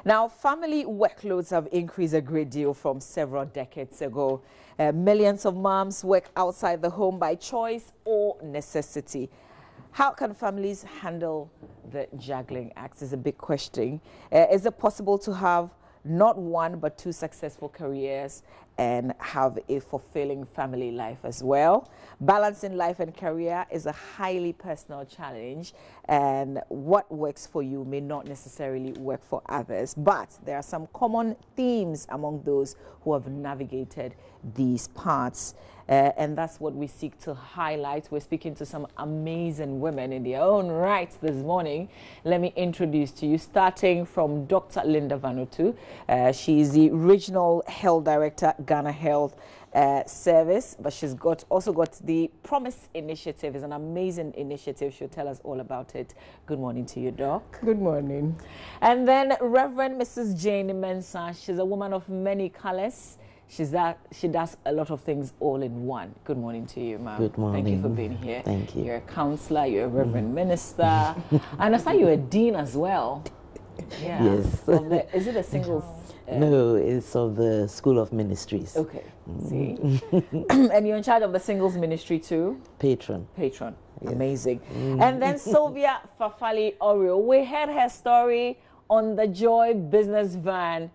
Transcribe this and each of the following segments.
Now, family workloads have increased a great deal from several decades ago. Millions of moms work outside the home by choice or necessity. How can families handle the juggling act is a big question. Is it possible to have not one but two successful careers and have a fulfilling family life as well? Balancing life and career is a highly personal challenge, and what works for you may not necessarily work for others. But there are some common themes among those who have navigated these paths. And that's what we seek to highlight. We're speaking to some amazing women in their own right this morning. Let me introduce to you, starting from Dr. Linda Vanutu. She is the Regional Health Director, Ghana Health Service, but she's also got the Promise Initiative. It's an amazing initiative. She'll tell us all about it. Good morning to you, Doc. Good morning. And then Reverend Mrs. Jane Mensah. She's a woman of many colors. She does a lot of things all in one. Good morning to you, ma'am. Good morning. Thank you for being here. Thank you. You're a counselor, you're a reverend minister. I understand you're a dean as well. Yeah. Yes. Is it a singles? No, it's of the School of Ministries. Okay. See. And you're in charge of the singles ministry too? Patron. Patron. Yes. Amazing. And then Sylvia Fafali Oreo. We heard her story on the Joy business van.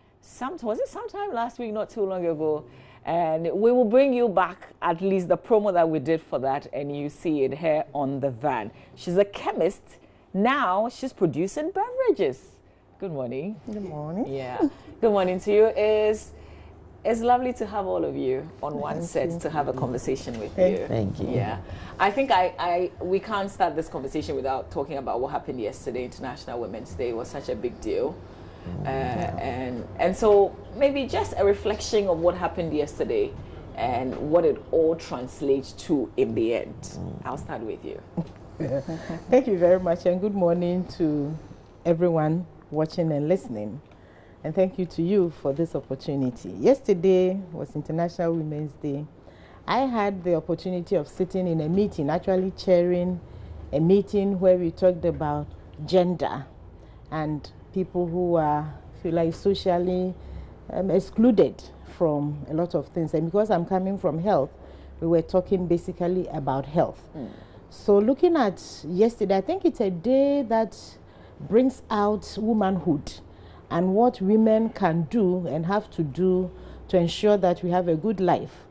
Was it sometime last week, not too long ago? And we will bring you back at least the promo that we did for that, and you see it here on the van. She's a chemist. Now she's producing beverages. Good morning. Good morning. Yeah. Good morning to you. It's lovely to have all of you on one set to have a conversation with you. Thank you. Yeah. I think we can't start this conversation without talking about what happened yesterday. International Women's Day was such a big deal. And so maybe just a reflection of what happened yesterday and what it all translates to in the end. I'll start with you. Thank you very much, and good morning to everyone watching and listening. And thank you to you for this opportunity. Yesterday was International Women's Day. I had the opportunity of sitting in a meeting, actually chairing a meeting where we talked about gender and people who feel like socially excluded from a lot of things. And because I'm coming from health, we were talking basically about health. So looking at yesterday, I think it's a day that brings out womanhood and what women can do and have to do to ensure that we have a good life.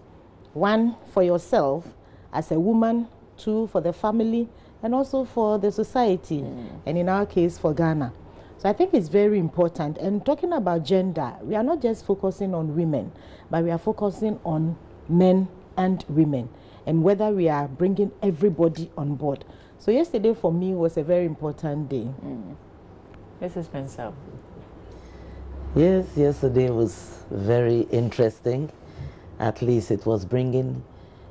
One, for yourself as a woman, two, for the family, and also for the society, and in our case, for Ghana. So I think it's very important. And talking about gender, we are not just focusing on women, but we are focusing on men and women, and whether we are bringing everybody on board. So yesterday for me was a very important day. Mrs. Spencer. Yes, yesterday was very interesting. At least it was bringing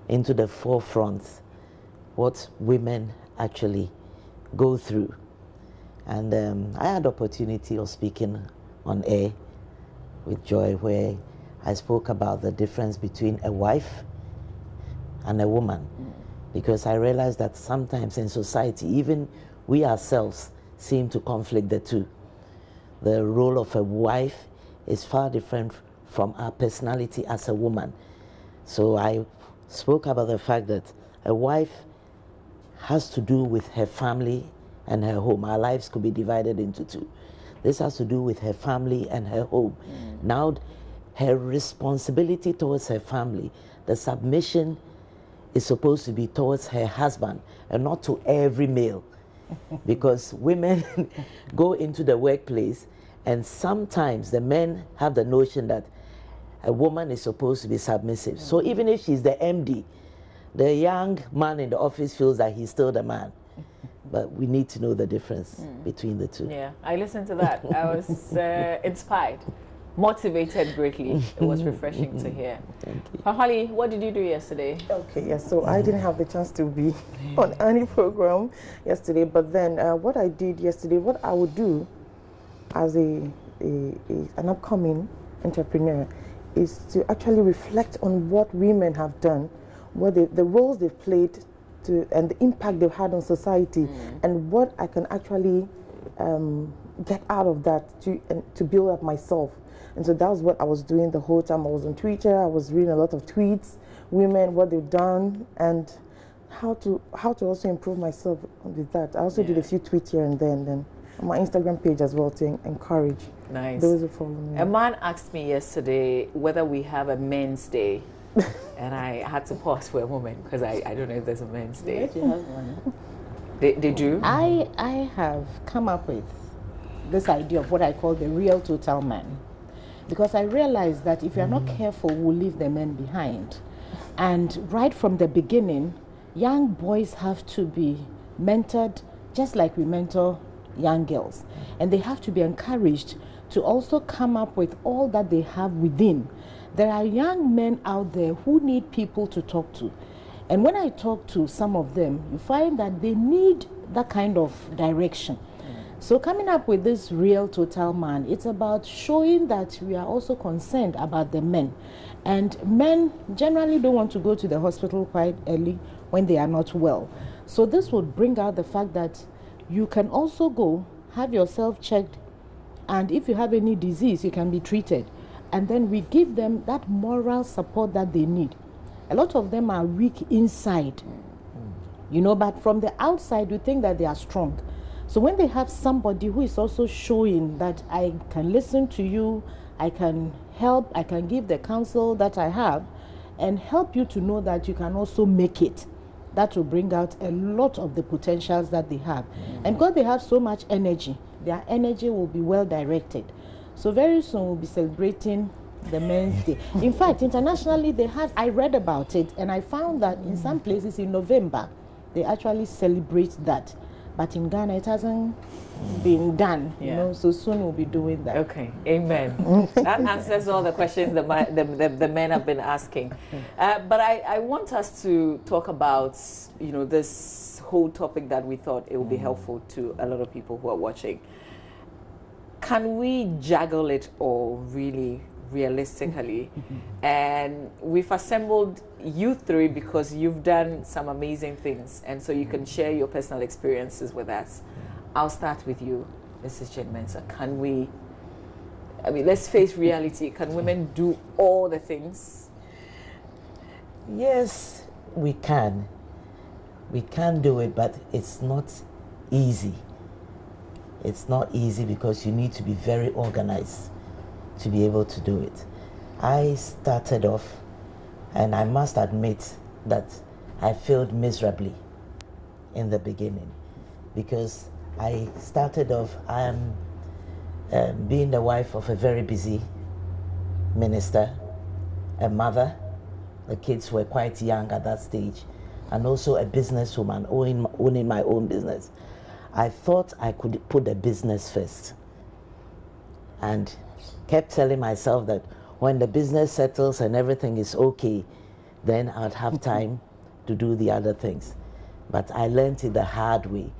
into the forefront what women actually go through. And I had the opportunity of speaking on air with Joy, where I spoke about the difference between a wife and a woman. Because I realized that sometimes in society, even we ourselves seem to conflict the two. The role of a wife is far different from our personality as a woman. So I spoke about the fact that a wife has to do with her family and her home. Our lives could be divided into two. This has to do with her family and her home. Now, her responsibility towards her family, the submission is supposed to be towards her husband and not to every male. Because women go into the workplace and sometimes the men have the notion that a woman is supposed to be submissive. So even if she's the MD, the young man in the office feels that he's still the man. But we need to know the difference between the two. Yeah, I listened to that. I was inspired, motivated greatly. It was refreshing to hear. Thank you. Fafali, what did you do yesterday? Okay, yes, so I didn't have the chance to be on any program yesterday, but then what I did yesterday, what I would do as an upcoming entrepreneur is to actually reflect on what women have done, what the roles they've played and the impact they've had on society, and what I can actually get out of that to build up myself. And so that was what I was doing the whole time. I was on Twitter. I was reading a lot of tweets, women, what they've done, and how to also improve myself with that. I also did a few tweets here and then on my Instagram page as well to encourage those who follow me. A man asked me yesterday whether we have a men's day. And I had to pause for a moment because I don't know if there's a men's day. Yes, you have one. They do? I have come up with this idea of what I call the real total man. Because I realized that if you're not careful, we'll leave the men behind. And right from the beginning, young boys have to be mentored just like we mentor young girls. And they have to be encouraged to also come up with all that they have within. There are young men out there who need people to talk to. And when I talk to some of them, you find that they need that kind of direction. So coming up with this real total man, it's about showing that we are also concerned about the men. And men generally don't want to go to the hospital quite early when they are not well. So this would bring out the fact that you can also go, have yourself checked, and if you have any disease, you can be treated. And then we give them that moral support that they need. A lot of them are weak inside, you know, but from the outside, you think that they are strong. So when they have somebody who is also showing that I can listen to you, I can help, I can give the counsel that I have, and help you to know that you can also make it, that will bring out a lot of the potentials that they have. And because they have so much energy, their energy will be well directed. So very soon we'll be celebrating the Men's Day. In fact, internationally I read about it, and I found that in some places in November, they actually celebrate that. But in Ghana, it hasn't been done, you know, so soon we'll be doing that. Okay, amen. That answers all the questions that the men have been asking. But I want us to talk about, you know, this whole topic that we thought it would be helpful to a lot of people who are watching. Can we juggle it all really realistically? And we've assembled you three because you've done some amazing things, and so you can share your personal experiences with us. I'll start with you, Mrs. Jane Mensah. Can we, I mean, let's face reality. Can women do all the things? Yes, we can. We can do it, but it's not easy. It's not easy because you need to be very organized to be able to do it. I started off, and I must admit that I failed miserably in the beginning, because I started off, I'm being the wife of a very busy minister, a mother, the kids were quite young at that stage, and also a businesswoman owning my own business. I thought I could put the business first, and kept telling myself that when the business settles and everything is okay, then I'd have time to do the other things. But I learned it the hard way.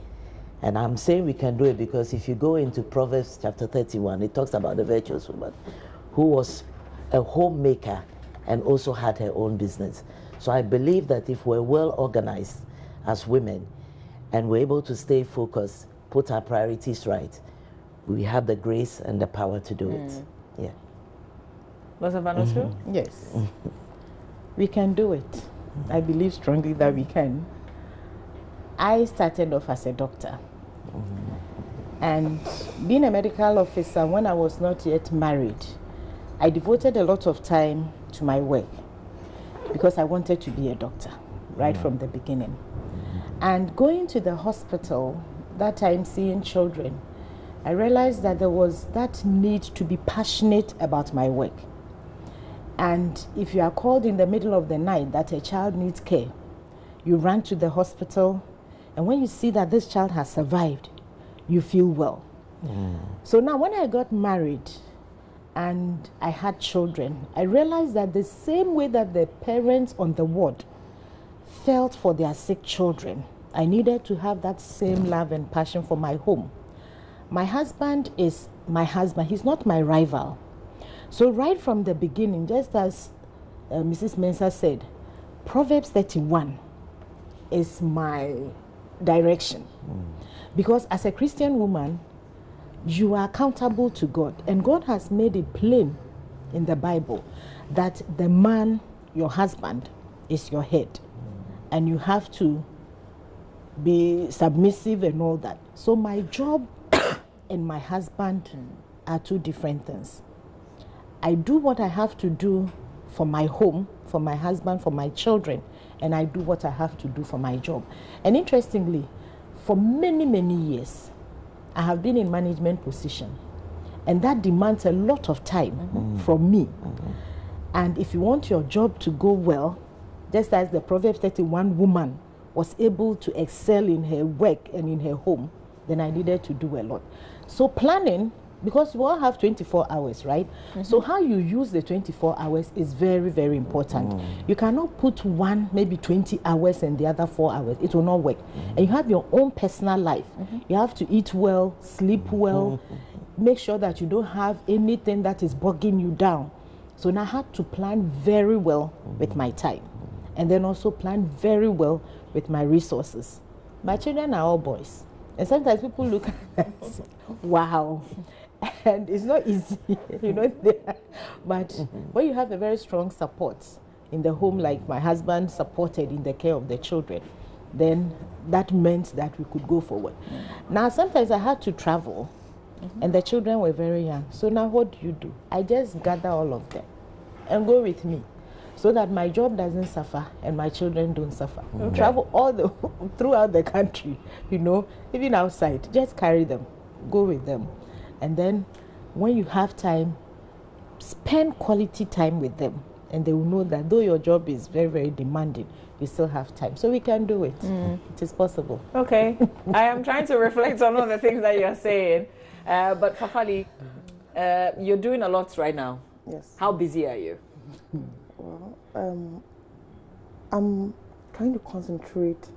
And I'm saying we can do it because if you go into Proverbs chapter 31, it talks about the virtuous woman who was a homemaker and also had her own business. So I believe that if we're well organized as women and we're able to stay focused, put our priorities right, we have the grace and the power to do it. Yeah. Yes. We can do it. I believe strongly that we can. I started off as a doctor. And being a medical officer, when I was not yet married, I devoted a lot of time to my work because I wanted to be a doctor right from the beginning. And going to the hospital, that time seeing children, I realized that there was that need to be passionate about my work. And if you are called in the middle of the night that a child needs care, you run to the hospital, and when you see that this child has survived, you feel well. So now when I got married and I had children, I realized that the same way that the parents on the ward felt for their sick children, I needed to have that same love and passion for my home. My husband is my husband. He's not my rival. So right from the beginning, just as Mrs. Mensah said, Proverbs 31 is my direction. Because as a Christian woman, you are accountable to God. And God has made it plain in the Bible that the man, your husband, is your head. And you have to be submissive and all that. So my job and my husband are two different things. I do what I have to do for my home, for my husband, for my children, and I do what I have to do for my job. And interestingly, for many, many years, I have been in management position, and that demands a lot of time from me. And if you want your job to go well, just as the Proverbs 31 woman was able to excel in her work and in her home, then I needed to do a lot. So planning, because we all have 24 hours, right? So how you use the 24 hours is very, very important. You cannot put one, maybe 20 hours and the other 4 hours. It will not work. And you have your own personal life. You have to eat well, sleep well, make sure that you don't have anything that is bogging you down. So now I had to plan very well with my time, and then also plan very well with my resources. My children are all boys. And sometimes people look at us, wow. And it's not easy, you know. But when you have a very strong support in the home, like my husband supported in the care of the children, then that meant that we could go forward. Now, sometimes I had to travel, and the children were very young. So now what do? I just gather all of them and go with me, so that my job doesn't suffer and my children don't suffer. Travel throughout the country, you know, even outside. Just carry them, go with them. And then when you have time, spend quality time with them. And they will know that though your job is very, very demanding, you still have time. So we can do it. It is possible. Okay. I am trying to reflect on all the things that you're saying. But Fafali, you're doing a lot right now. Yes. How busy are you? Well, I'm trying to concentrate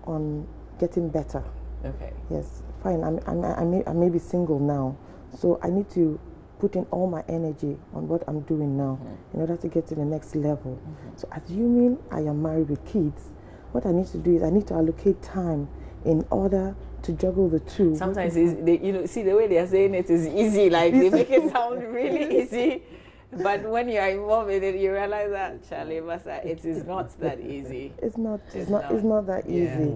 on getting better. Okay. Yes, fine. I may be single now, so I need to put in all my energy on what I'm doing now in order to get to the next level. So assuming I am married with kids, what I need to do is I need to allocate time in order to juggle the two. Sometimes see the way they are saying it is easy, like they make it sound really easy. But when you are involved in it, you realize that, Charlie Massa, it is not that easy. It's not that easy.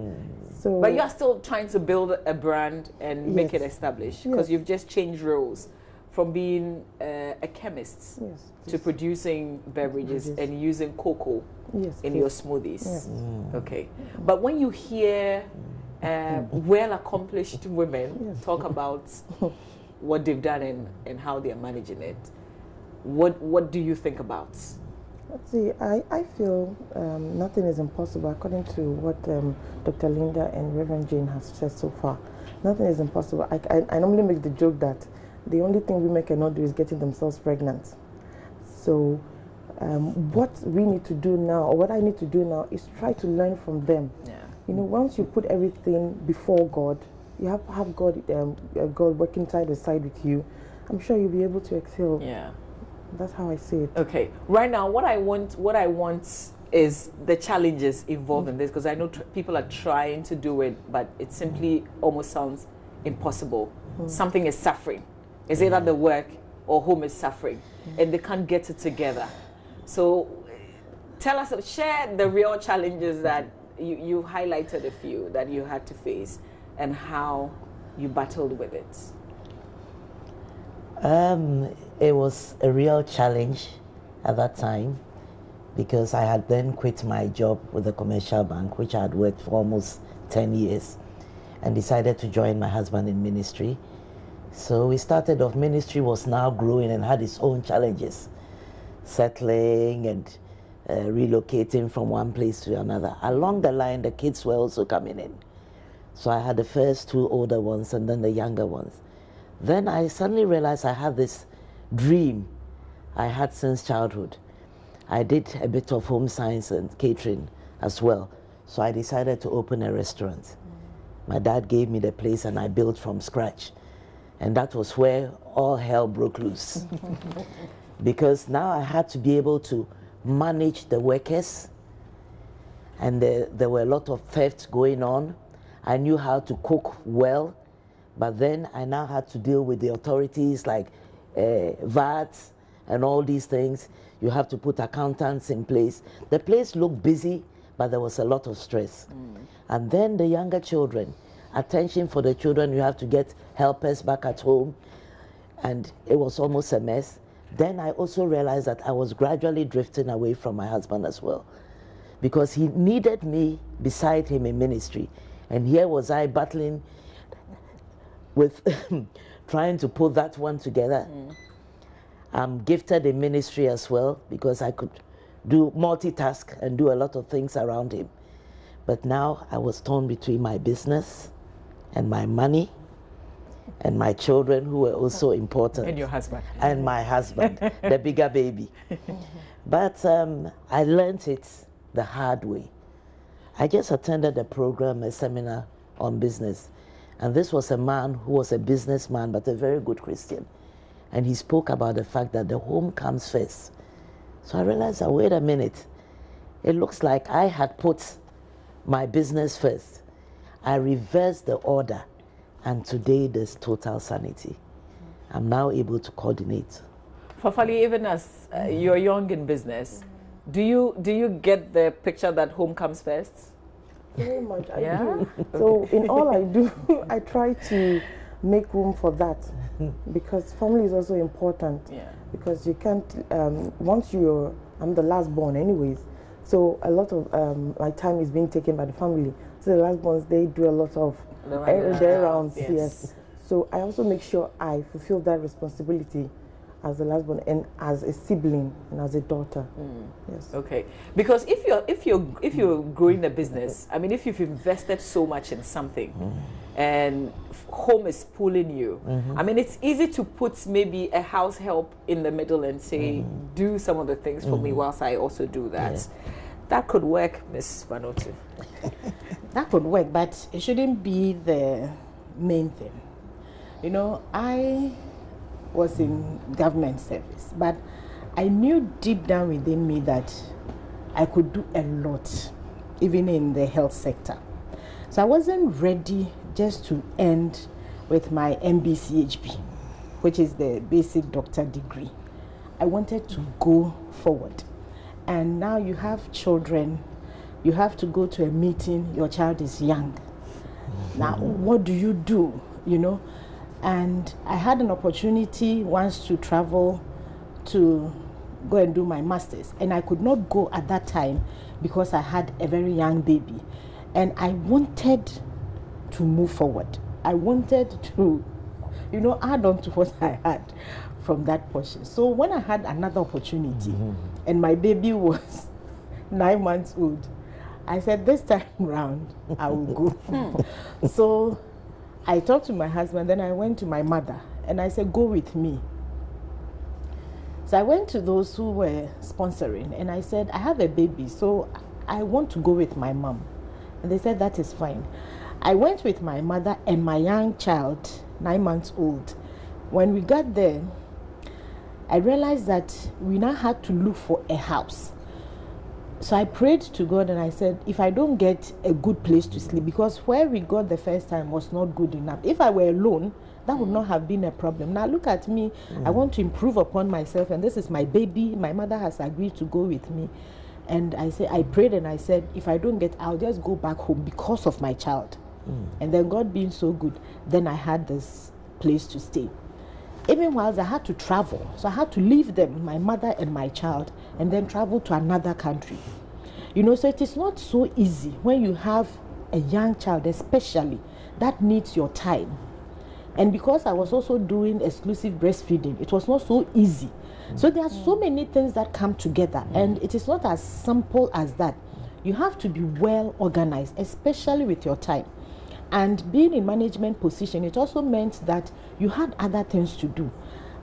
So, but you are still trying to build a brand and make it established, because you've just changed roles from being a chemist to producing beverages and using cocoa in your smoothies. Yes. Okay. But when you hear well-accomplished women talk about what they've done and how they're managing it, what do you think about? Let's see, I feel nothing is impossible according to what Dr. Linda and Reverend Jane has said so far. Nothing is impossible. I normally make the joke that the only thing women cannot do is getting themselves pregnant. So what we need to do now, or what I need to do now, is try to learn from them. Yeah. You know, once you put everything before God, you have God working side by side with you, I'm sure you'll be able to excel. Yeah. That's how I see it. Okay. Right now, what I want is the challenges involved in this, because I know people are trying to do it, but it simply almost sounds impossible. Something is suffering. Is either the work or home is suffering, and they can't get it together. So, tell us, share the real challenges that you highlighted a few that you had to face, and how you battled with it. It was a real challenge at that time, because I had then quit my job with the commercial bank, which I had worked for almost 10 years, and decided to join my husband in ministry. So we started off, ministry was now growing and had its own challenges, settling and relocating from one place to another. Along the line, the kids were also coming in. So I had the first two older ones and then the younger ones. Then I suddenly realized I had this dream I had since childhood. I did a bit of home science and catering as well. So I decided to open a restaurant. My dad gave me the place and I built from scratch. And that was where all hell broke loose. Because now I had to be able to manage the workers, and there were a lot of theft going on. I knew how to cook well, But then I now had to deal with the authorities like VAT and all these things. You have to put accountants in place. The place looked busy, but there was a lot of stress. And then the younger children, attention for the children, you have to get helpers back at home. And it was almost a mess. Then I also realized that I was gradually drifting away from my husband as well, because he needed me beside him in ministry. And here was I battling with trying to put that one together. I'm gifted in ministry as well, because I could do multitask and do a lot of things around him. But now I was torn between my business and my money and my children, who were also important. And your husband. And my husband, the bigger baby. But I learned it the hard way. I just attended a program, a seminar on business. And this was a man who was a businessman, but a very good Christian. And he spoke about the fact that the home comes first. So I realized, wait a minute. It looks like I had put my business first. I reversed the order. And today there's total sanity. I'm now able to coordinate. Fafali, even as you're young in business, do you get the picture that home comes first? Very much, I do. So in all I do, I try to make room for that, because family is also important. Yeah. Because you can't, I'm the last born anyways, so a lot of my time is being taken by the family. So the last borns, they do a lot of their rounds, yes. So I also make sure I fulfill that responsibility as the last born and as a sibling and as a daughter. Yes. Okay. Because if you're growing a business, I mean, if you've invested so much in something, and home is pulling you, I mean, it's easy to put maybe a house help in the middle and say, do some of the things for me whilst I also do that. Yeah. That could work, Ms. Vanuatu. That could work, but it shouldn't be the main thing. You know, I was in government service, but I knew deep down within me that I could do a lot, even in the health sector. So I wasn't ready just to end with my MBCHB, which is the basic doctor degree. I wanted to go forward. And now you have children, you have to go to a meeting, your child is young. Now, what do? You know? And I had an opportunity once to travel to go and do my master's. And I could not go at that time because I had a very young baby. And I wanted to move forward. I wanted to, you know, add on to what I had from that portion. So when I had another opportunity, and my baby was 9 months old, I said, this time round, I will go. So I talked to my husband, then I went to my mother, and I said, go with me. So I went to those who were sponsoring, and I said, I have a baby, so I want to go with my mom. And they said, that is fine. I went with my mother and my young child, 9 months old. When we got there, I realized that we now had to look for a house. So I prayed to God and I said, if I don't get a good place to sleep, because where we got the first time was not good enough. If I were alone, that would not have been a problem. Now look at me, I want to improve upon myself, and this is my baby. My mother has agreed to go with me. And I prayed and I said, if I don't get, I'll just go back home because of my child. And then God being so good, then I had this place to stay. Even whilst I had to travel, so I had to leave them, my mother and my child, and then travel to another country. You know, so it is not so easy when you have a young child, especially, that needs your time. And because I was also doing exclusive breastfeeding, it was not so easy. So there are so many things that come together, and it is not as simple as that. You have to be well organized, especially with your time. And being in management position, it also meant that you had other things to do.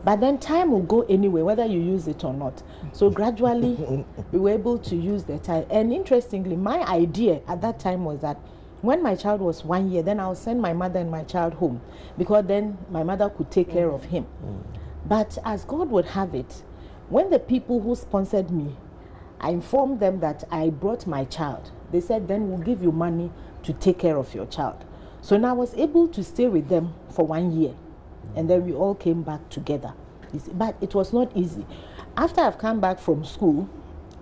But then time will go anyway, whether you use it or not. So gradually, we were able to use the time. And interestingly, my idea at that time was that when my child was 1 year, then I'll send my mother and my child home, because then my mother could take care of him. But as God would have it, when the people who sponsored me, I informed them that I brought my child. They said, then we'll give you money to take care of your child. So now I was able to stay with them for 1 year, and then we all came back together. But it was not easy. After I've come back from school,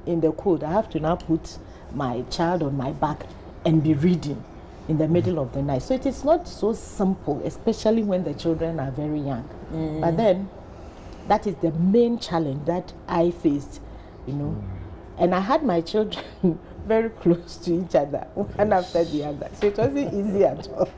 in the cold, I have to now put my child on my back and be reading in the middle of the night. So it is not so simple, especially when the children are very young. But then, that is the main challenge that I faced, you know. And I had my children very close to each other, one after the other. So it wasn't easy at all.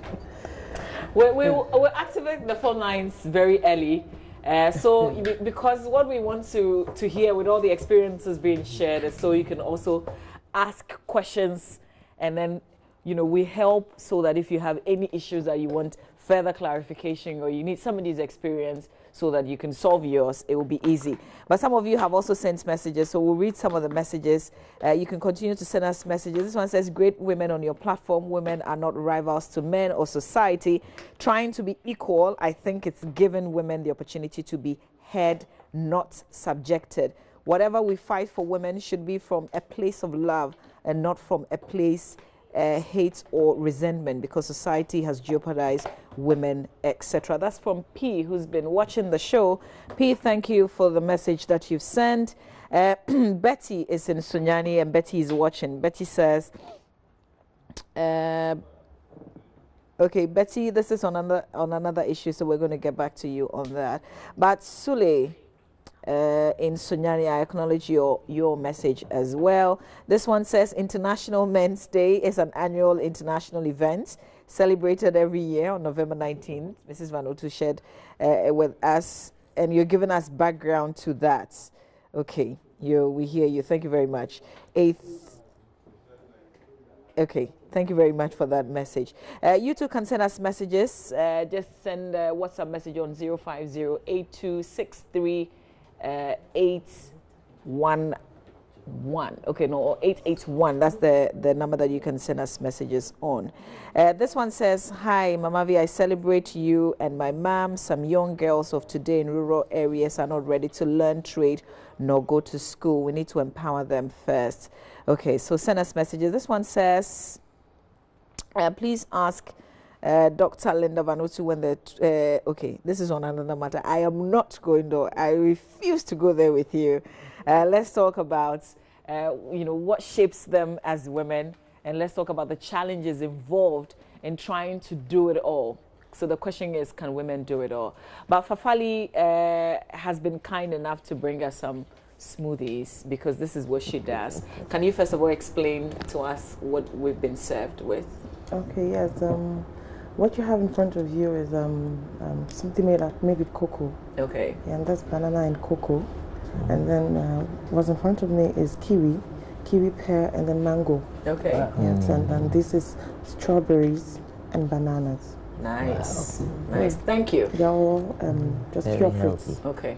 We'll activate the phone lines very early. Because what we want to hear with all the experiences being shared is so you can also ask questions, and then, you know, we help so that if you have any issues that you want further clarification or you need somebody's experience so that you can solve yours, it will be easy. But some of you have also sent messages, so we'll read some of the messages. You can continue to send us messages. This one says, great women on your platform. Women are not rivals to men or society. Trying to be equal, I think it's given women the opportunity to be heard, not subjected. Whatever we fight for women should be from a place of love and not from a place hate or resentment, because society has jeopardized women, etc. That's from P, who's been watching the show. P, thank you for the message that you've sent. Betty is in Sunyani, and Betty is watching. Betty says, okay, Betty, this is on another issue, so we're going to get back to you on that. But Sule, in Sunyani, I acknowledge your message as well. This one says, International Men's Day is an annual international event celebrated every year on November 19th. Mrs. Van Otu shared with us, and you're giving us background to that. Okay, we hear you. Thank you very much. Okay, thank you very much for that message. You too can send us messages. Just send a WhatsApp message on 050-8263-811. Okay, no, or 881. That's the number that you can send us messages on. This one says, hi, Mama V, I celebrate you and my mom. Some young girls of today in rural areas are not ready to learn trade nor go to school. We need to empower them first. Okay, so send us messages. This one says, please ask Dr. Linda Van Otu when okay, this is on another matter. I am not going there. I refuse to go there with you. Let's talk about, what shapes them as women, and let's talk about the challenges involved in trying to do it all. So the question is, can women do it all? But Fafali has been kind enough to bring us some smoothies, because this is what she does. Can you first of all explain to us what we've been served with? Okay, yes. What you have in front of you is something made with cocoa. Okay. Yeah, and that's banana and cocoa. And then what's in front of me is kiwi, pear, and then mango. Okay. Yes, and then this is strawberries and bananas. Nice. Wow. Nice. Thank you. They're all just pure fruits. Okay.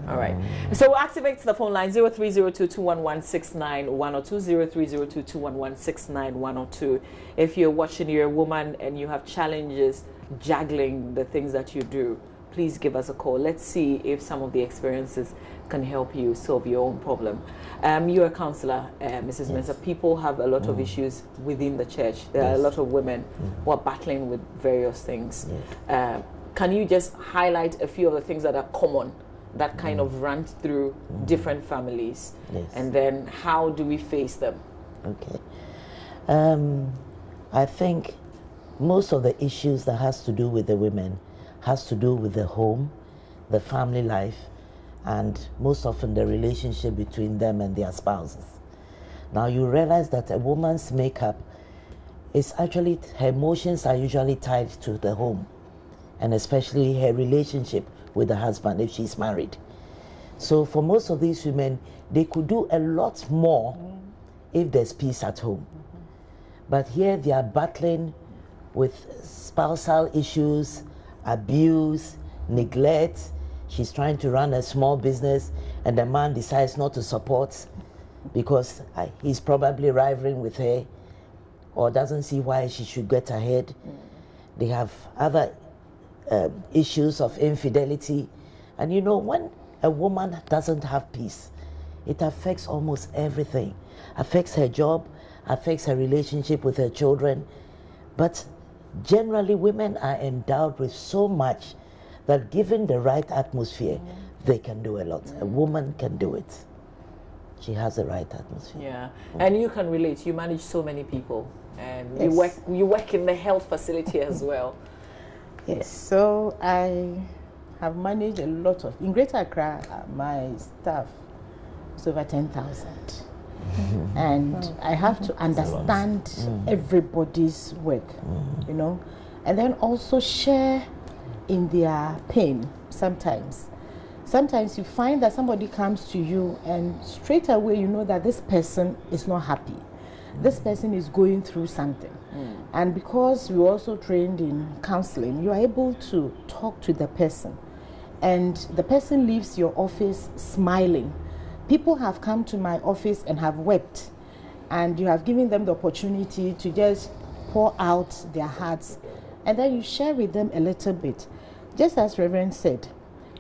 All right. So we'll activate the phone line 0302-211-6910, 0302-211-6910. If you're watching, you're a woman and you have challenges juggling the things that you do, please give us a call. Let's see if some of the experiences can help you solve your own problem. You're a counselor, Mrs. Mensah. People have a lot of issues within the church. There are a lot of women who are battling with various things. Can you just highlight a few of the things that are common, that kind of run through different families? And then how do we face them? Okay. I think most of the issues that has to do with the women has to do with the home, the family life, and most often the relationship between them and their spouses. Now you realize that a woman's makeup is actually, her emotions are usually tied to the home, and especially her relationship with the husband if she's married. So for most of these women, they could do a lot more if there's peace at home. But here they are battling with spousal issues, abuse, neglect. She's trying to run a small business and the man decides not to support because he's probably rivaling with her or doesn't see why she should get ahead. They have other issues of infidelity. And you know, when a woman doesn't have peace, it affects almost everything. Affects her job, affects her relationship with her children. But Generally, women are endowed with so much that given the right atmosphere, they can do a lot. A woman can do it. She has the right atmosphere. Yeah, and you can relate. You manage so many people, and Yes. you work in the health facility as well. Yes, so I have managed a lot of, in Greater Accra, my staff is over 10,000. And I have to understand everybody's work, you know, and then also share in their pain sometimes. Sometimes you find that somebody comes to you and straight away you know that this person is not happy. This person is going through something. And because you're also trained in counseling, you are able to talk to the person. And the person leaves your office smiling. People have come to my office and have wept. And you have given them the opportunity to just pour out their hearts. And then you share with them a little bit. Just as Reverend said,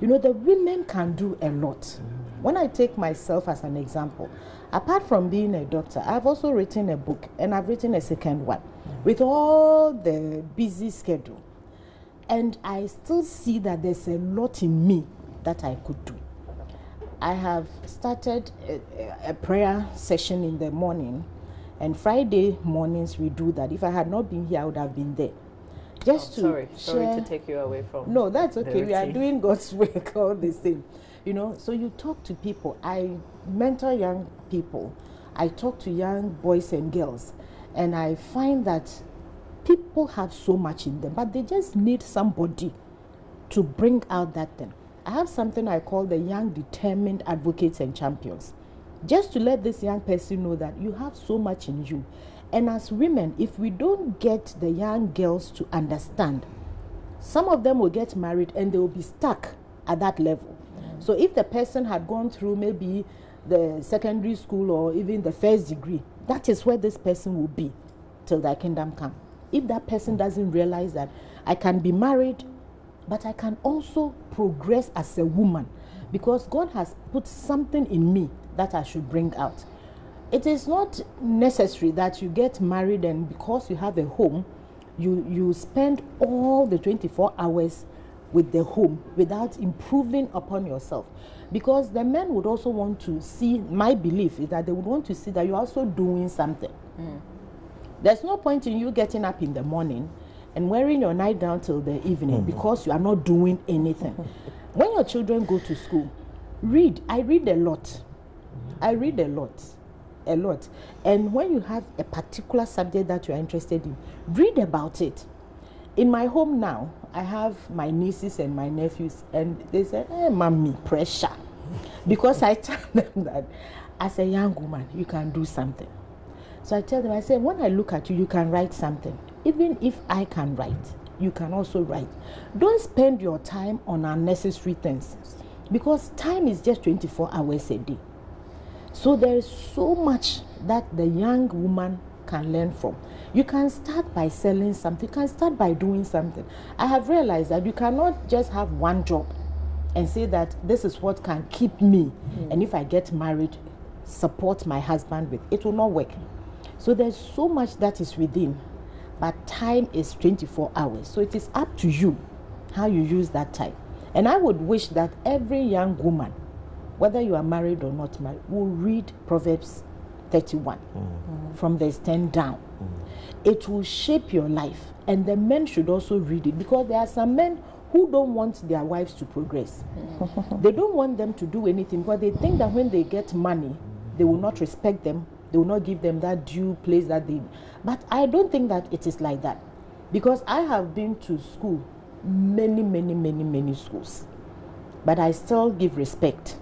you know, the women can do a lot. When I take myself as an example, apart from being a doctor, I've also written a book, and I've written a second one with all the busy schedule. And I still see that there's a lot in me that I could do. I have started a prayer session in the morning, and Friday mornings we do that. If I had not been here, I would have been there. Just sorry to take you away from. No, that's okay. We are routine. doing God's work all the same. You know, so you talk to people. I mentor young people. I talk to young boys and girls. And I find that people have so much in them, but they just need somebody to bring out that thing. I have something I call the young determined advocates and champions. Just to let this young person know that you have so much in you. And as women, if we don't get the young girls to understand, some of them will get married and they will be stuck at that level. So if the person had gone through maybe the secondary school or even the first degree, that is where this person will be till thy kingdom come. If that person doesn't realize that I can be married, but I can also progress as a woman, because God has put something in me that I should bring out. It is not necessary that you get married and because you have a home, you spend all the 24 hours with the home without improving upon yourself. Because the men would also want to see, my belief is that they would want to see that you're also doing something. There's no point in you getting up in the morning and wearing your nightgown till the evening because you are not doing anything. When your children go to school, read. I read a lot. I read a lot. And when you have a particular subject that you are interested in, read about it. In my home now, I have my nieces and my nephews, and they said, "Hey, mommy, pressure." Because I tell them that as a young woman, you can do something. So I tell them, I say, when I look at you, you can write something. Even if I can write, you can also write. Don't spend your time on unnecessary things, because time is just 24 hours a day. So there is so much that the young woman can learn from. You can start by selling something. You can start by doing something. I have realized that you cannot just have one job and say that this is what can keep me. And if I get married, support my husband with. It will not work. So there's so much that is within. But time is 24 hours. So it is up to you how you use that time. And I would wish that every young woman, whether you are married or not married, will read Proverbs 31 from verse 10 down. It will shape your life. And the men should also read it, because there are some men who don't want their wives to progress. They don't want them to do anything, because they think that when they get money, they will not respect them. They will not give them that due place that they... But I don't think that it is like that. Because I have been to school, many schools. But I still give respect.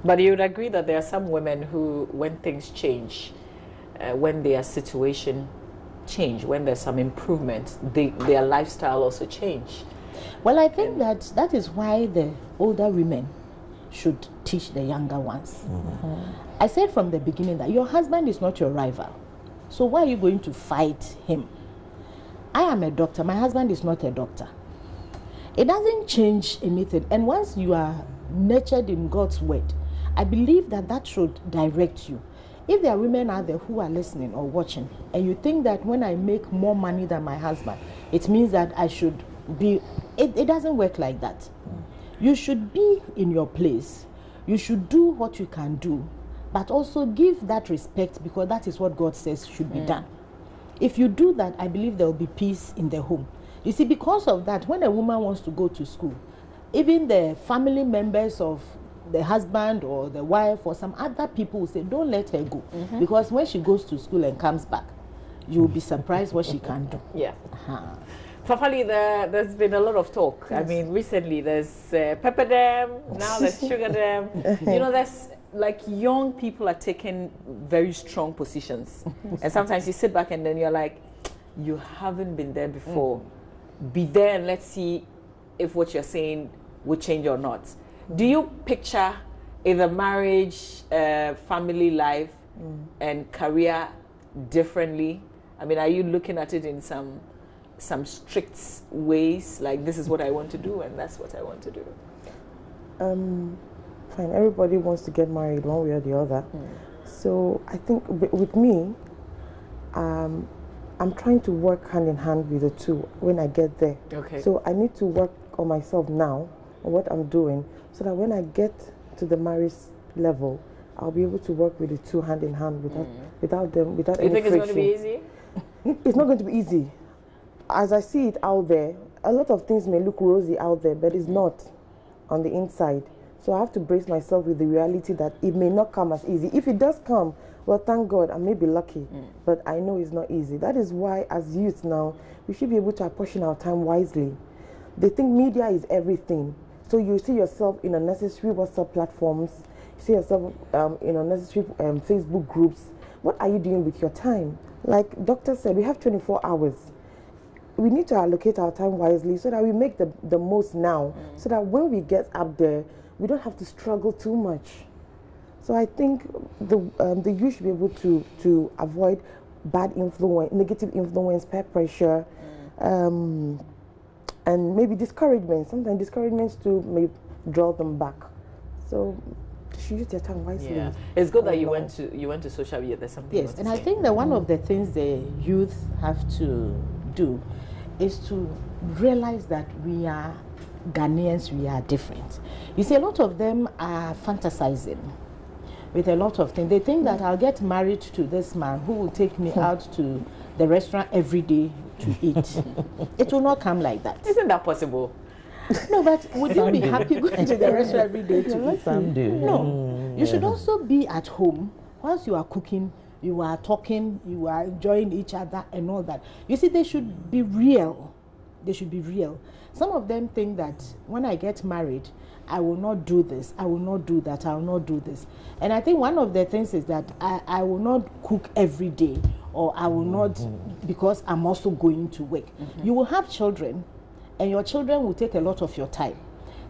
But you would agree that there are some women who, when things change, when their situation change, when there's some improvement, their lifestyle also change. Well, I think that is why the older women should teach the younger ones. I said from the beginning that your husband is not your rival. So why are you going to fight him? I am a doctor. My husband is not a doctor. It doesn't change anything. And once you are nurtured in God's word, I believe that should direct you. If there are women out there who are listening or watching, and you think that when I make more money than my husband, it means that I should be, it doesn't work like that. You should be in your place. You should do what you can do, but also give that respect, because that is what God says should be done. If you do that, I believe there will be peace in the home. You see, because of that, when a woman wants to go to school, even the family members of the husband or the wife or some other people will say, don't let her go. Because when she goes to school and comes back, you'll be surprised what she can do. Yeah. Fafali, there's been a lot of talk. Yes. I mean, recently there's pepper dam, now there's sugar dam. You know, there's like young people are taking very strong positions. And sometimes you sit back and then you're like, you haven't been there before. Be there and let's see if what you're saying would change or not. Do you picture either marriage, family life, and career differently? I mean, are you looking at it in some strict ways, like this is what I want to do and that's what I want to do? Fine, everybody wants to get married one way or the other. So I think with me, I'm trying to work hand in hand with the two when I get there. Okay. So I need to work on myself now, on what I'm doing, so that when I get to the marriage level, I'll be able to work with the two hand in hand without any friction. You think it's going to be easy? It's not going to be easy. As I see it out there, a lot of things may look rosy out there, but it's not on the inside. So I have to brace myself with the reality that it may not come as easy. If it does come, well, thank God, I may be lucky, but I know it's not easy. That is why, as youth now, we should be able to apportion our time wisely. They think media is everything. So you see yourself in unnecessary WhatsApp platforms, you see yourself in unnecessary Facebook groups. What are you doing with your time? Like Doctor said, we have 24 hours. We need to allocate our time wisely so that we make the most now, so that when we get up there, we don't have to struggle too much. So I think the youth should be able to avoid bad influence, negative influence, peer pressure, and maybe discouragement. Sometimes discouragements too may draw them back. So you should use their time wisely. Yeah, it's good that you went to social media. There's something. Yes, and I think that one of the things the youth have to do is to realize that we are Ghanaians, we are different. You see, a lot of them are fantasizing with a lot of things. They think that I'll get married to this man who will take me out to the restaurant every day to eat. It will not come like that. Isn't that possible? No, but would you be happy going to the restaurant every day to eat? Some do. No. You should also be at home whilst you are cooking, you are talking, you are enjoying each other and all that. You see, they should be real. They should be real. Some of them think that when I get married, I will not do this, I will not do that, I will not do this. And I think one of the things is that I will not cook every day, or I will not, because I'm also going to work. You will have children, and your children will take a lot of your time.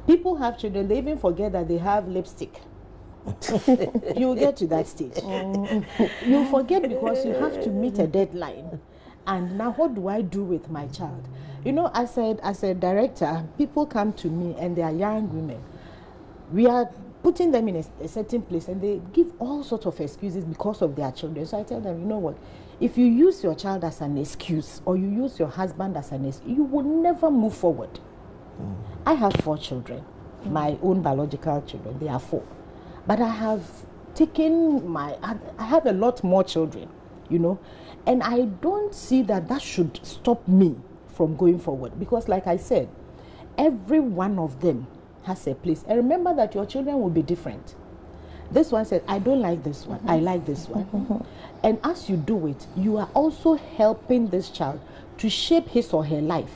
People have children, they even forget that they have lipstick. You get to that stage. You forget because you have to meet a deadline. And now what do I do with my child? You know, as a director, people come to me and they are young women. We are putting them in a certain place and they give all sorts of excuses because of their children. So I tell them, you know what? If you use your child as an excuse, or you use your husband as an excuse, you will never move forward. I have 4 children, my own biological children, they are 4. But I have taken I have a lot more children, you know, and I don't see that should stop me from going forward, because like I said, every one of them has a place. And remember that your children will be different. This one said, I don't like this one, I like this one. And as you do it, you are also helping this child to shape his or her life.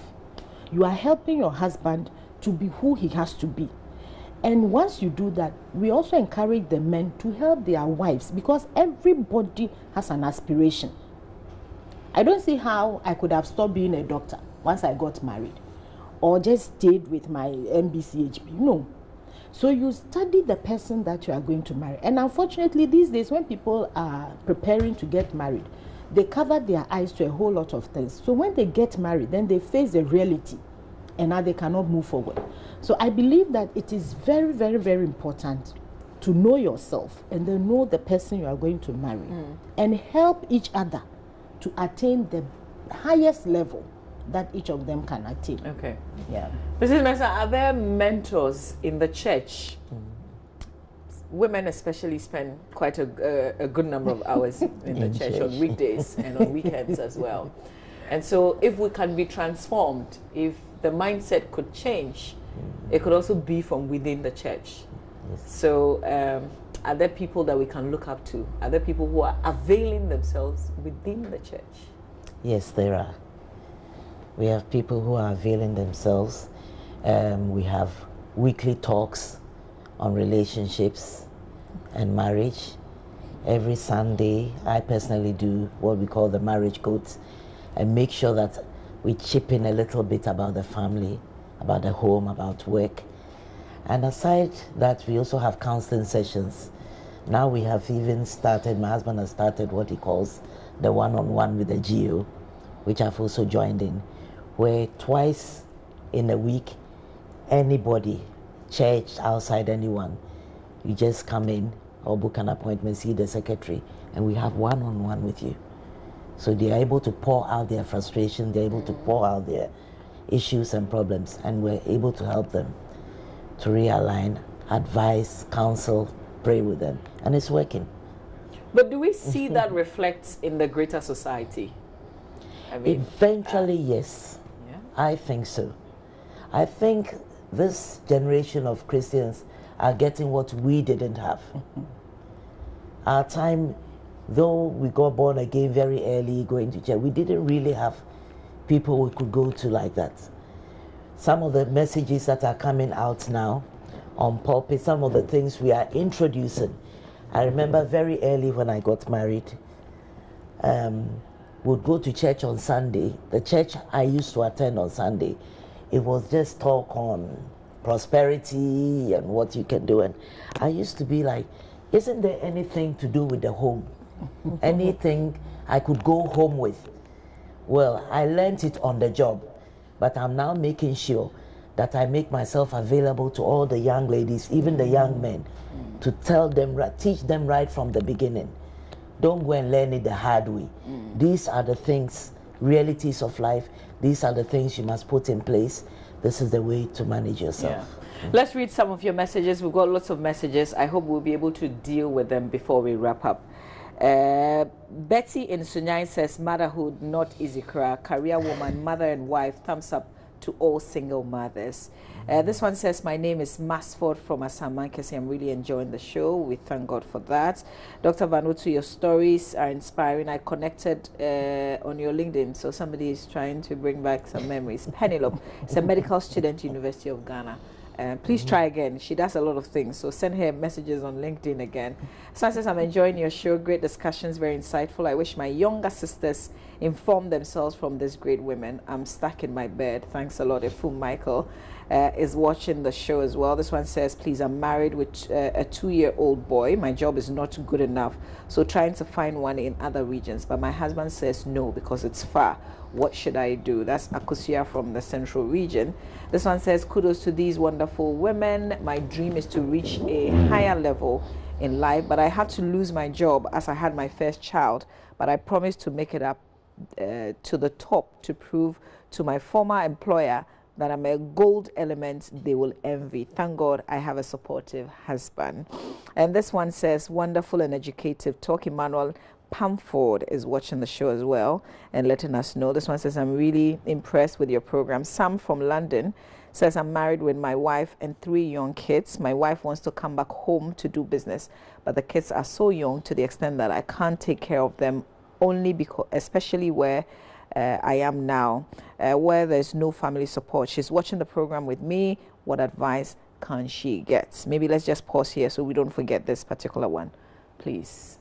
You are helping your husband to be who he has to be. And once you do that, we also encourage the men to help their wives, because everybody has an aspiration. I don't see how I could have stopped being a doctor once I got married, or just stayed with my MBCHP. No. So you study the person that you are going to marry. And unfortunately, these days, when people are preparing to get married, they cover their eyes to a whole lot of things. So when they get married, then they face the reality, and now they cannot move forward. So I believe that it is very, very, very important to know yourself and then know the person you are going to marry, and help each other to attain the highest level that each of them can attain. Okay. Yeah. Mrs. Mensah, are there mentors in the church? Women especially spend quite a good number of hours in the church on weekdays and on weekends as well. And so if we can be transformed, if the mindset could change, it could also be from within the church. Yes. So are there people that we can look up to? Are there people who are availing themselves within the church? Yes, there are. We have people who are availing themselves. We have weekly talks on relationships and marriage. Every Sunday, I personally do what we call the marriage codes and make sure that we chip in a little bit about the family, about the home, about work. And aside that, we also have counseling sessions. Now we have even started, my husband has started what he calls the one-on-one with the GO, which I've also joined in, where twice in a week, anybody, church, outside, anyone, you just come in or book an appointment, see the secretary, and we have one-on-one with you. So they are able to pour out their frustration, they're able to pour out their issues and problems, and we're able to help them to realign, advise, counsel, pray with them, and it's working. But do we see that reflects in the greater society? I mean, Eventually, yes. yeah. I think so. I think this generation of Christians are getting what we didn't have. Our time, though we got born again very early, going to church, we didn't really have people we could go to like that. Some of the messages that are coming out now on pulpit, some of the things we are introducing. I remember very early when I got married, would go to church on Sunday. The church I used to attend on Sunday, it was just talk on prosperity and what you can do. And I used to be like, isn't there anything to do with the home? Anything I could go home with? Well, I learned it on the job, but I'm now making sure that I make myself available to all the young ladies, even the young men, to tell them, teach them right from the beginning. Don't go and learn it the hard way. These are the things, realities of life. These are the things you must put in place. This is the way to manage yourself. Yeah. Let's read some of your messages. We've got lots of messages. I hope we'll be able to deal with them before we wrap up. Betty in Sunyai says, motherhood, not easy. Career woman, mother and wife, thumbs up to all single mothers. This one says, my name is Masford from Asamankesi. I'm really enjoying the show. We thank God for that. Dr. Vanutu, your stories are inspiring. I connected on your LinkedIn, so somebody is trying to bring back some memories. Penelope is a medical student, University of Ghana. Please try again. She does a lot of things, so send her messages on LinkedIn again. So says, I'm enjoying your show. Great discussions, very insightful. I wish my younger sisters inform themselves from these great women. I'm stuck in my bed. Thanks a lot. Efum Michael is watching the show as well. This one says, please, I'm married with a 2-year-old boy. My job is not good enough, so trying to find one in other regions. But my husband says no because it's far. What should I do? That's Akusia from the central region. This one says, kudos to these wonderful women. My dream is to reach a higher level in life, but I had to lose my job as I had my first child. But I promised to make it up to the top to prove to my former employer that I'm a gold element they will envy. Thank God I have a supportive husband. And this one says, wonderful and educative talk. Emmanuel Pamford is watching the show as well and letting us know. This one says, I'm really impressed with your program. Sam from London says, I'm married with my wife and 3 young kids. My wife wants to come back home to do business, but the kids are so young to the extent that I can't take care of them, only because, especially where I am now, where there's no family support. She's watching the program with me. What advice can she get? Maybe let's just pause here so we don't forget this particular one, please.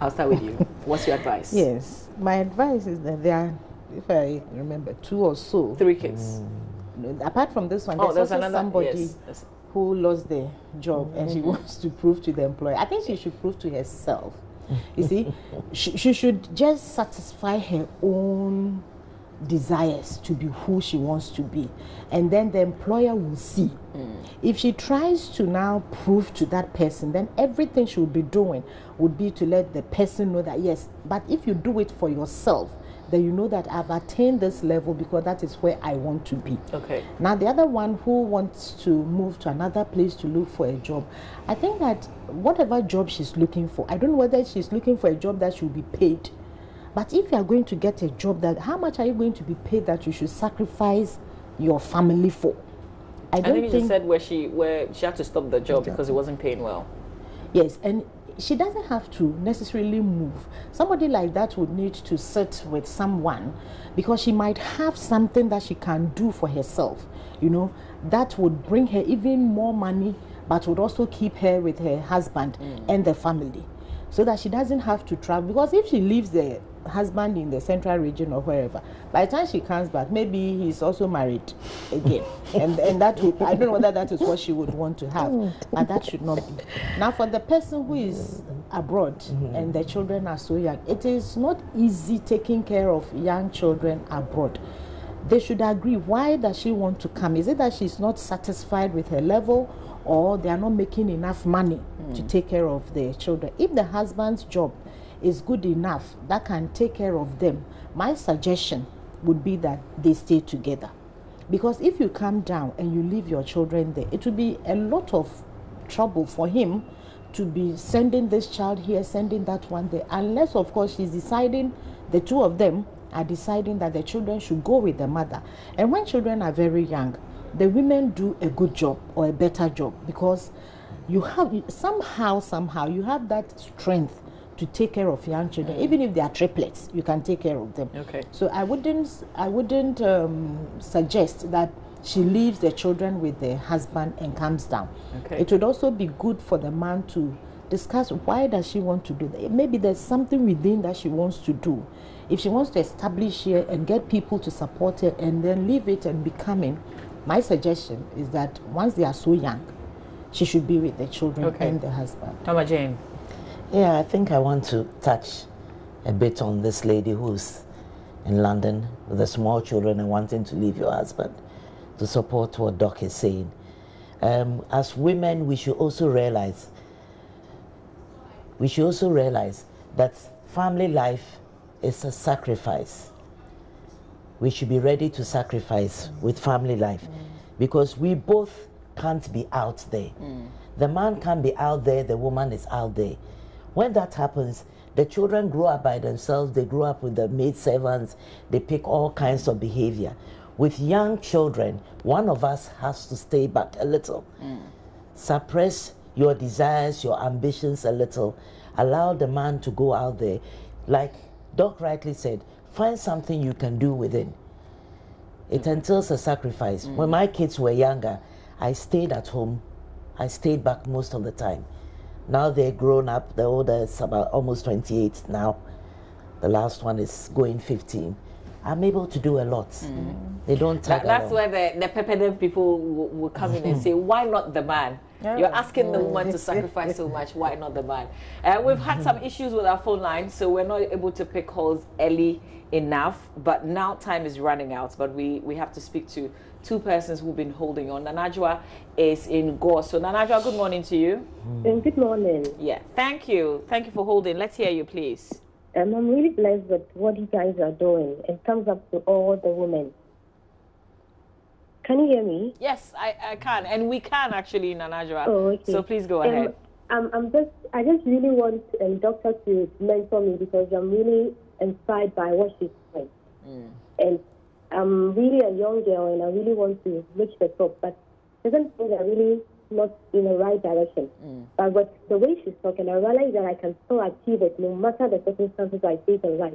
I'll start with you. What's your advice? Yes, my advice is that there are, if I remember, 2 or so. 3 kids. Apart from this one, Oh, there's also another, somebody yes. who lost their job and she wants to prove to the employer. I think she should prove to herself. You see, she should just satisfy her own desires to be who she wants to be, and then the employer will see. If she tries to now prove to that person, then everything she would be doing would be to let the person know that yes, but if you do it for yourself, then you know that I've attained this level because that is where I want to be. Okay. Now, the other one who wants to move to another place to look for a job, I think that whatever job she's looking for, I don't know whether she's looking for a job that she'll be paid. But if you are going to get a job, that how much are you going to be paid that you should sacrifice your family for? I think you said where she had to stop the job because it wasn't paying well. Yes, and she doesn't have to necessarily move. Somebody like that would need to sit with someone because she might have something that she can do for herself, you know, that would bring her even more money, but would also keep her with her husband and the family, so that she doesn't have to travel. Because if she leaves the husband in the central region or wherever, by the time she comes back, maybe he's also married again, and that would, I don't know whether that is what she would want to have, but that should not be. Now, for the person who is abroad and the children are so young, it is not easy taking care of young children abroad. They should agree. Why does she want to come? Is it that she's not satisfied with her level, or they are not making enough money to take care of their children? If the husband's job is good enough that can take care of them, my suggestion would be that they stay together. Because if you come down and you leave your children there, it will be a lot of trouble for him to be sending this child here, sending that one there, unless of course she's deciding, the two of them are deciding that the children should go with the mother. And when children are very young, the women do a good job or a better job, because you have somehow you have that strength to take care of young children. Even if they are triplets, you can take care of them. Okay. So I wouldn't suggest that she leaves the children with the husband and comes down. Okay. It would also be good for the man to discuss, why does she want to do that? Maybe there's something within that she wants to do. If she wants to establish here and get people to support her and then leave it and be coming, my suggestion is that once they are so young, she should be with the children and the husband. Mama Jane. Yeah, I think I want to touch a bit on this lady who's in London with the small children and wanting to leave your husband, to support what Doc is saying. As women, we should also realize that family life is a sacrifice. We should be ready to sacrifice with family life, because we both can't be out there. The man can't be out there, the woman is out there. When that happens, the children grow up by themselves, they grow up with the maid servants, they pick all kinds of behavior. With young children, one of us has to stay back a little. Suppress your desires, your ambitions a little. Allow the man to go out there. Like Doc rightly said, find something you can do within. It entails a sacrifice. When my kids were younger, I stayed at home. I stayed back most of the time. Now they're grown up. The older is about almost 28 now. The last one is going 15. I'm able to do a lot. They don't tag That's along. where the pepperden people will come in and say, why not the man? You're asking the woman to sacrifice so much. Why not the man? We've had some issues with our phone line, so we're not able to pick calls early enough. But now time is running out. But we have to speak to two persons who've been holding on. Nanajwa is in Gore. So Nanajwa, good morning to you. Good morning. Yeah, thank you. Thank you for holding. Let's hear you, please. I'm really blessed with what you guys are doing. And thumbs up to all the women. Can you hear me? Yes, I can. And we can actually, Nanajwa. Oh, okay. So please go ahead. I just really want a doctor to mentor me, because I'm really inspired by what she's doing. And I'm really a young girl and I really want to reach the top, but certain things are really not in the right direction. But the way she's talking, I realize that I can still achieve it no matter the circumstances I face in life.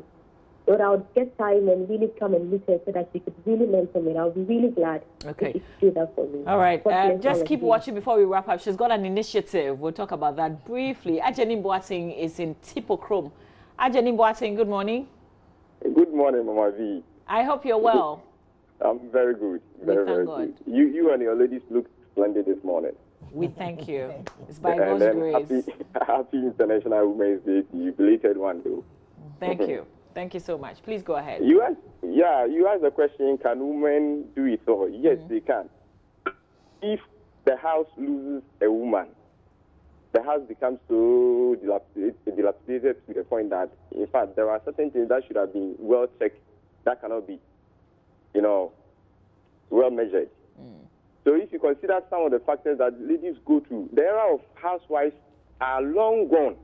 But I would get time and really come and meet her so that she could really mentor me. And I'll be really glad if she could do that for me. All right. Just keep watching before we wrap up. She's got an initiative. We'll talk about that briefly. Ajeni Boateng is in Tipochrome. Ajeni Boateng, good morning. Good morning, Mama V. I hope you're well. I'm very good. Very good. You and your ladies look splendid this morning. We thank you. It's by God's grace. Happy International Women's Day to you. Belated one, though. Thank you. Thank you so much. Please go ahead. You asked the question, can women do it all? Yes, they can. If the house loses a woman, the house becomes so dilapidated to the point that, in fact, there are certain things that should have been well checked that cannot be, well measured. So if you consider some of the factors that ladies go through, the era of housewives are long gone.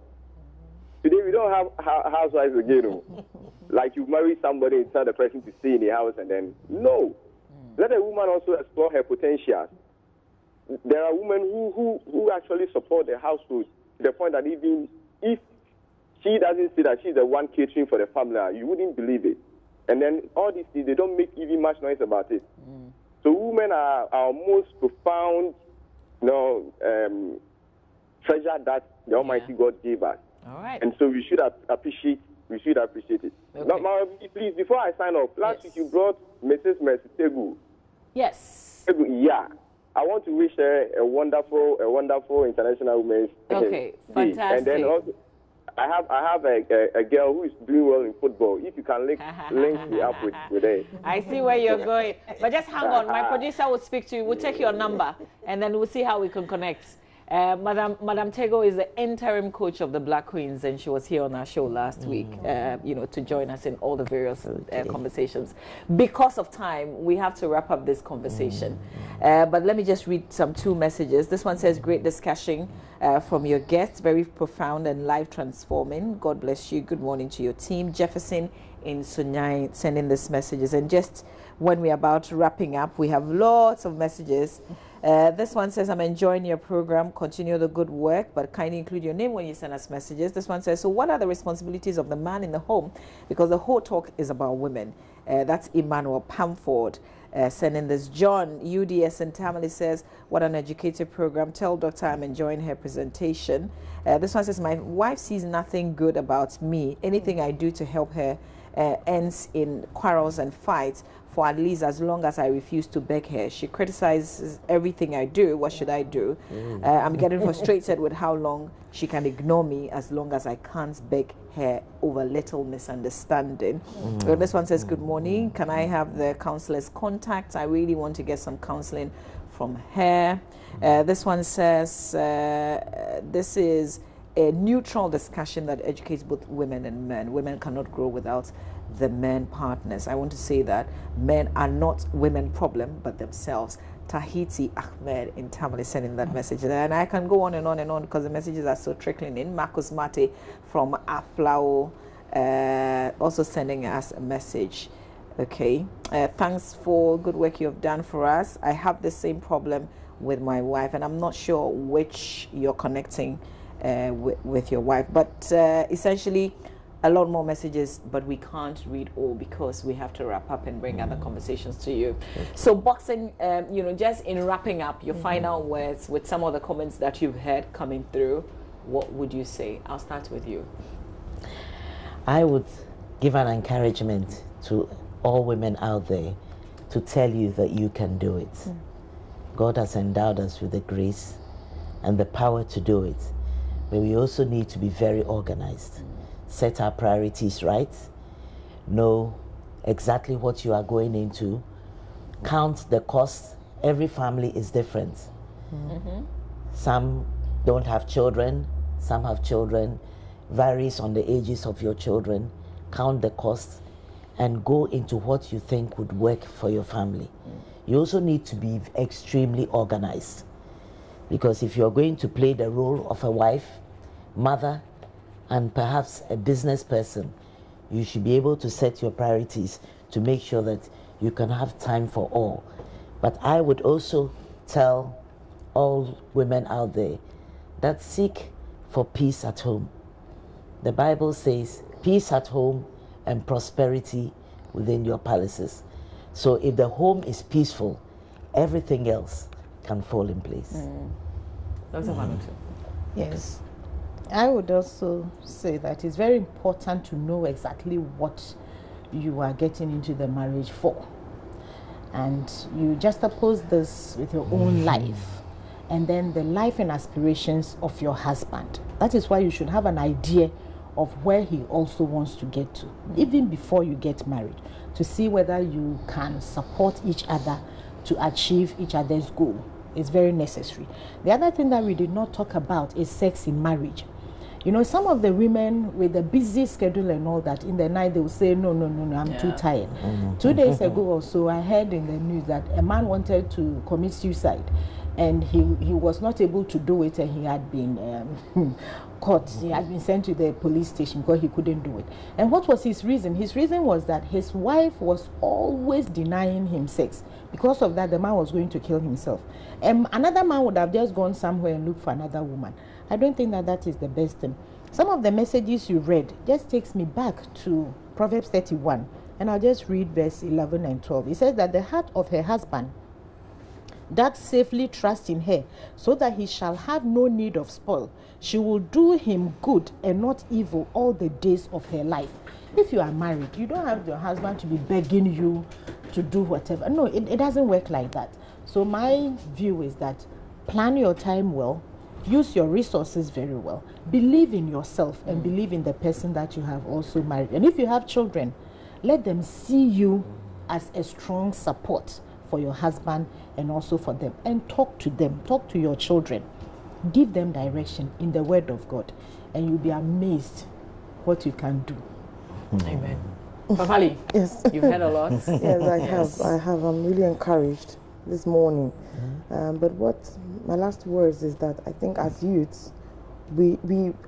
Today we don't have housewives again. Like you marry somebody and tell the person to stay in the house and then, no. Let a woman also explore her potential. There are women who actually support the household to the point that even if she doesn't say that she's the one catering for the family, you wouldn't believe it. And then all these things, they don't make even much noise about it. So women are our most profound, treasure that the Almighty God gave us. All right. And so we should appreciate it. Okay. Now, please, before I sign off, last week you brought Mrs. Mercy Tegu. Yes. Yeah. I want to wish her a wonderful International Women's Day. Okay, fantastic. And then also, I have a girl who is doing well in football. If you can link me up with her. I see where you're going. But just hang on. My producer will speak to you. We'll take your number, and then we'll see how we can connect. Madam Tego is the interim coach of the Black Queens, and she was here on our show last week, to join us in all the various conversations. Because of time, we have to wrap up this conversation. But let me just read two messages. This one says, great discussion from your guests, very profound and life transforming. God bless you. Good morning to your team. Jefferson in Sunyai sending these messages. And just when we're about wrapping up, we have lots of messages. This one says, I'm enjoying your program. Continue the good work, but kindly include your name when you send us messages. This one says, so what are the responsibilities of the man in the home? Because the whole talk is about women. That's Emmanuel Pamford sending this. John, UDS and Tamale says, what an educative program. Tell Doctor I'm enjoying her presentation. This one says, my wife sees nothing good about me. Anything I do to help her ends in quarrels and fights. For at least as long as I refuse to beg her. She criticizes everything I do. What should I do? I'm getting frustrated with how long she can ignore me as long as I can't beg her over little misunderstanding. This one says, good morning. Can I have the counselor's contact? I really want to get some counseling from her. This one says, this is a neutral discussion that educates both women and men. Women cannot grow without the men partners. I want to say that men are not women problem, but themselves. Tahiti Ahmed in Tamale sending that message. And I can go on and on and on because the messages are so trickling in. Marcus Mate from Aflao also sending us a message. Okay. Thanks for good work you have done for us. I have the same problem with my wife, and I'm not sure which you're connecting with your wife. But essentially, a lot more messages, but we can't read all because we have to wrap up and bring other conversations to you. So boxing, just in wrapping up your final words with some of the comments that you've heard coming through, what would you say? I'll start with you. I would give an encouragement to all women out there to tell you that you can do it. God has endowed us with the grace and the power to do it, but we also need to be very organized. Set our priorities right, know exactly what you are going into, count the cost. Every family is different. Some don't have children, some have children, varies on the ages of your children. Count the cost and go into what you think would work for your family. You also need to be extremely organized, because if you're going to play the role of a wife, mother, and perhaps a business person, you should be able to set your priorities to make sure that you can have time for all. But I would also tell all women out there that seek for peace at home. The Bible says peace at home and prosperity within your palaces. So if the home is peaceful, everything else can fall in place. Yes. I would also say that it's very important to know exactly what you are getting into the marriage for. And you just oppose this with your own life and then the life and aspirations of your husband. That is why you should have an idea of where he also wants to get to, even before you get married, to see whether you can support each other to achieve each other's goal. It's very necessary. The other thing that we did not talk about is sex in marriage. You know, some of the women with the busy schedule and all that, in the night they will say, no, I'm too tired. 2 days ago or so, I heard in the news that a man wanted to commit suicide, and he was not able to do it, and he had been caught. He had been sent to the police station because he couldn't do it. And what was his reason? His reason was that his wife was always denying him sex. Because of that, the man was going to kill himself. Another man would have just gone somewhere and looked for another woman. I don't think that that is the best thing. Some of the messages you read just takes me back to Proverbs 31, and I'll just read verse 11 and 12. It says that the heart of her husband that safely trusts in her, so that he shall have no need of spoil. She will do him good and not evil all the days of her life. If you are married, you don't have your husband to be begging you to do whatever. No, it doesn't work like that. So my view is that plan your time well, use your resources very well, believe in yourself and believe in the person that you have also married. And if you have children, let them see you as a strong support for your husband and also for them. And talk to them, talk to your children. Give them direction in the word of God, and you'll be amazed what you can do. Amen. Papali, Yes. you've heard a lot. Yes, I have. I'm really encouraged this morning. But what my last words is that I think as youths,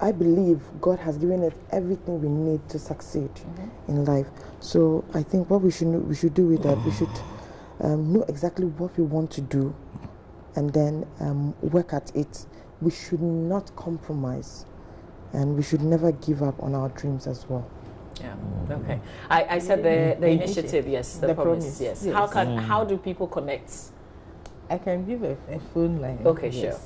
I believe God has given us everything we need to succeed in life. So I think what we should do with that, we should know exactly what we want to do, and then work at it. We should not compromise, and we should never give up on our dreams as well. Yeah. Okay. I said the initiative. Yes. The promise. Yes. How do people connect? I can give a phone line. Okay, sure.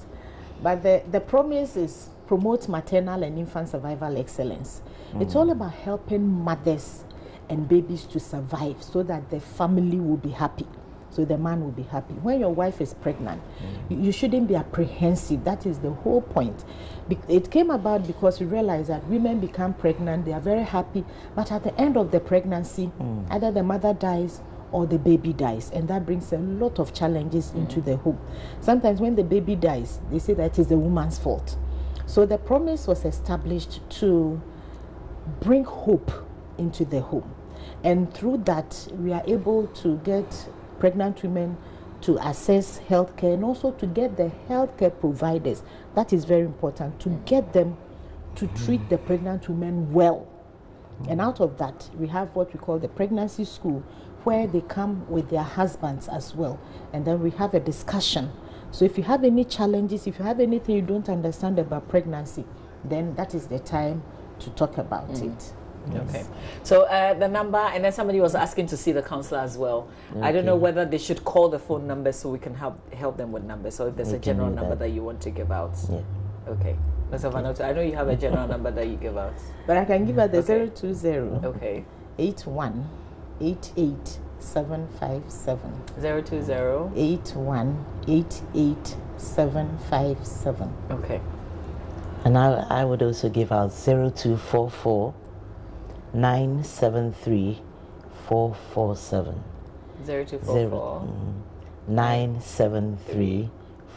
But the promise is promote maternal and infant survival excellence. It's all about helping mothers and babies to survive so that the family will be happy. So the man will be happy. When your wife is pregnant, you shouldn't be apprehensive. That is the whole point. It came about because we realized that women become pregnant, they are very happy, but at the end of the pregnancy, either the mother dies or the baby dies, and that brings a lot of challenges into the home. Sometimes when the baby dies, they say that it is the woman's fault. So the promise was established to bring hope into the home. And through that, we are able to get pregnant women to access healthcare, and also to get the healthcare providers. That is very important, to get them to treat the pregnant women well. And out of that, we have what we call the pregnancy school, where they come with their husbands as well. And then we have a discussion. So if you have any challenges, if you have anything you don't understand about pregnancy, then that is the time to talk about it. Okay. So the number, and then somebody was asking to see the counselor as well. Okay. I don't know whether they should call the phone number so we can help them with numbers. So if there's a general number that you want to give out. Yeah. Okay. I know you have a general number that you give out. But I can give out the 020 okay. 81 88 757. 020 81 88 757. Okay. And I would also give out 0244 973 447. 0244 973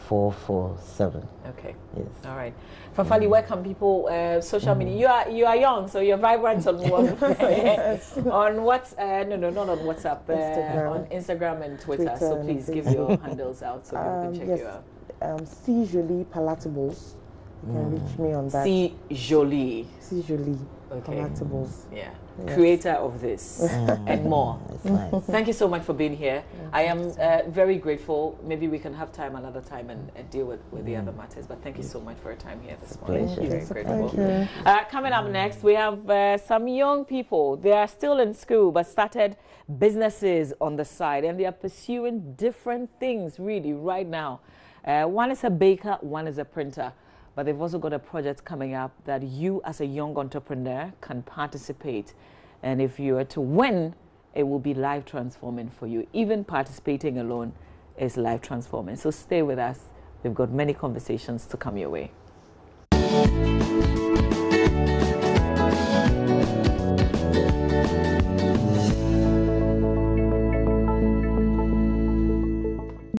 447. Okay. Yes. All right. Fafali, where can people social media? You are young, so you're vibrant on what? On what? No, not on WhatsApp. On Instagram and Twitter. So please give your handles out so people can check you out. C Jolie Palatables. You can reach me on that. C Jolie. C Jolie Palatables. Yeah. Yes. Creator of this and more. Nice. Thank you so much for being here. I am very grateful. Maybe we can have time another time and deal with the other matters. But thank you so much for your time here this morning. Very grateful. Coming up next, we have some young people. They are still in school but started businesses on the side, and they are pursuing different things really right now. One is a baker, one is a printer. But they've also got a project coming up that you as a young entrepreneur can participate. And if you are to win, it will be life transforming for you. Even participating alone is life transforming. So stay with us. We've got many conversations to come your way.